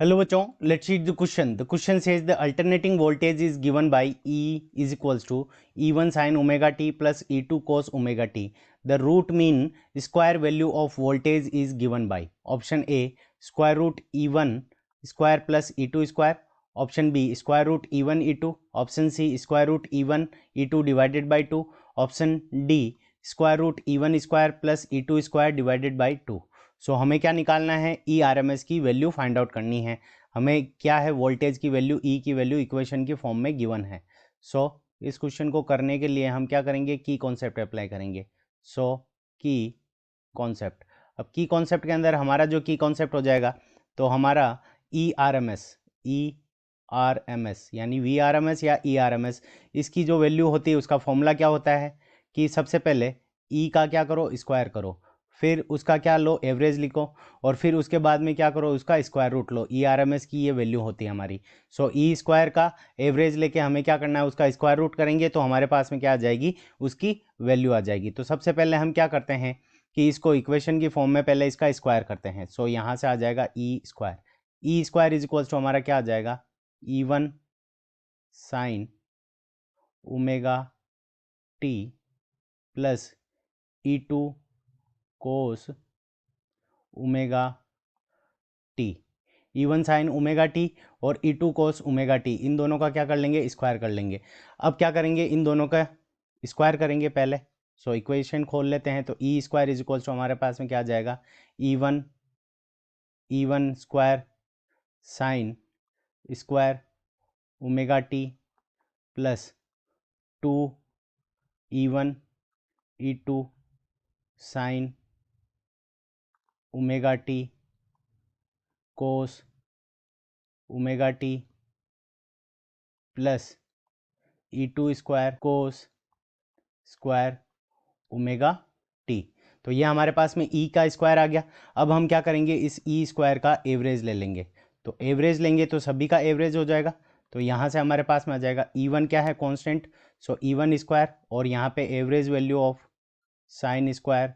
Hello बच्चों, let's read the question. The question says the alternating voltage is given by E is equals to E1 sin omega t plus E2 cos omega t. The root mean square value of voltage is given by option A square root E1 square plus E2 square, option B square root E1 E2, option C square root E1 E2 divided by 2, option D square root E1 square plus E2 square divided by 2. सो हमें क्या निकालना है, E R M S की value find out करनी है. हमें क्या है, वोल्टेज की वैल्यू, ई की वैल्यू इक्वेशन की फॉर्म में गिवन है. सो इस क्वेश्चन को करने के लिए हम क्या करेंगे, की कॉन्सेप्ट अप्लाई करेंगे. सो की कॉन्सेप्ट, अब की कॉन्सेप्ट के अंदर हमारा जो की कॉन्सेप्ट हो जाएगा, तो हमारा ई आर एम एस यानी वी आर एम एस या ई आर एम एस, इसकी जो वैल्यू होती है उसका फॉर्मूला क्या होता है कि सबसे पहले ई का क्या करो, स्क्वायर करो, फिर उसका क्या लो, एवरेज लिखो, और फिर उसके बाद में क्या करो, उसका स्क्वायर रूट लो. ई आर एम एस की ये वैल्यू होती है हमारी. सो ई स्क्वायर का एवरेज लेके हमें क्या करना है, उसका स्क्वायर रूट करेंगे तो हमारे पास में क्या आ जाएगी, उसकी वैल्यू आ जाएगी. तो सबसे पहले हम क्या करते हैं कि इसको इक्वेशन की फॉर्म में पहले इसका स्क्वायर करते हैं. सो यहाँ से आ जाएगा E square. E square is equals to हमारा क्या आ जाएगा, E one sine omega T plus E two cos omega T. E one sine omega T और E two cos omega T, इन दोनों का क्या कर लेंगे, स्क्वायर कर लेंगे. अब क्या करेंगे, इन दोनों का स्क्वायर करेंगे पहले. सो इक्वेशन खोल लेते हैं. तो E square is equals to हमारे पास में क्या आ जाएगा, E one square sine square omega T plus two E one E two sine omega T cos omega T plus E two square cos square omega T. तो ये हमारे पास में ई का स्क्वायर आ गया. अब हम क्या करेंगे, इस ई स्क्वायर का एवरेज ले लेंगे. तो एवरेज लेंगे तो सभी का एवरेज हो जाएगा. तो यहाँ से हमारे पास में आ जाएगा ई वन क्या है, constant. So E one square, और यहाँ पे average value of sine square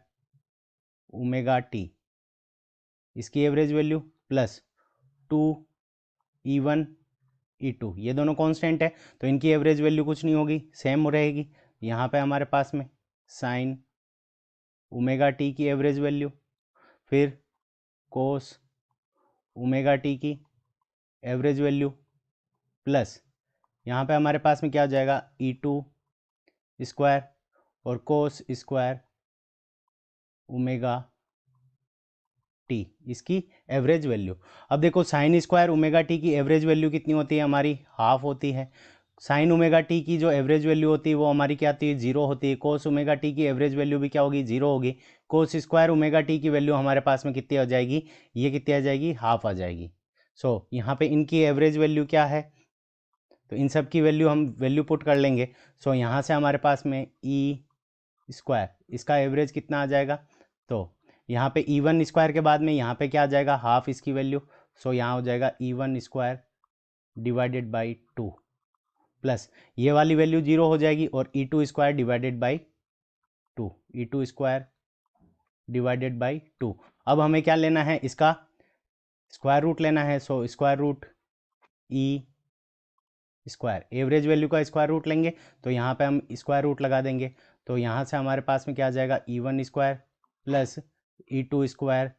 omega T, इसकी average value plus two E one E two, ये दोनों कांस्टेंट है तो इनकी एवरेज वैल्यू कुछ नहीं होगी, सेम रहेगी. यहाँ पे हमारे पास में साइन ओमेगा टी की एवरेज वैल्यू, फिर कोस ओमेगा टी की एवरेज वैल्यू, प्लस यहाँ पे हमारे पास में क्या हो जाएगा, ई टू स्क्वायर और कोस स्क्वायर ओमेगा टी, इसकी एवरेज वैल्यू. अब देखो साइन स्क्वायर ओमेगा टी की एवरेज वैल्यू कितनी होती है हमारी, हाफ होती है. साइन ओमेगा टी की जो एवरेज वैल्यू होती है वो हमारी क्या आती है, जीरो होती है. कोस ओमेगा टी की एवरेज वैल्यू भी क्या होगी, जीरो होगी. कोस स्क्वायर ओमेगा टी की वैल्यू हमारे पास में कितनी आ जाएगी, ये कितनी आ जाएगी, हाफ आ जाएगी. सो यहाँ पे इनकी एवरेज वैल्यू क्या है, तो इन सब की वैल्यू हम वैल्यू पुट कर लेंगे. सो यहाँ से हमारे पास में ई स्क्वायर, इसका एवरेज कितना आ जाएगा, तो यहाँ पे ई वन स्क्वायर के बाद में यहाँ पे क्या आ जाएगा, हाफ इसकी वैल्यू. सो यहाँ हो जाएगा E one square divided by two, plus ये वाली वैल्यू जीरो हो जाएगी, और E two square divided by two, E two square divided by two. अब हमें क्या लेना है, इसका स्क्वायर रूट लेना है. So square root E square, average value का स्क्वायर रूट लेंगे तो यहाँ पे हम स्क्वायर रूट लगा देंगे. तो यहाँ से हमारे पास में क्या आ जाएगा, E one square plus E two square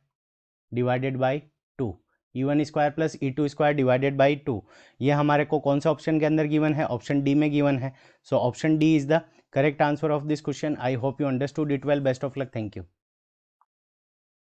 divided by two, E one square plus E two square divided by two. ये हमारे को कौन सा ऑप्शन के अंदर गिवन है, ऑप्शन डी में गिवन है. So option D is the correct answer of this question. I hope you understood it well. Best of luck. Thank you.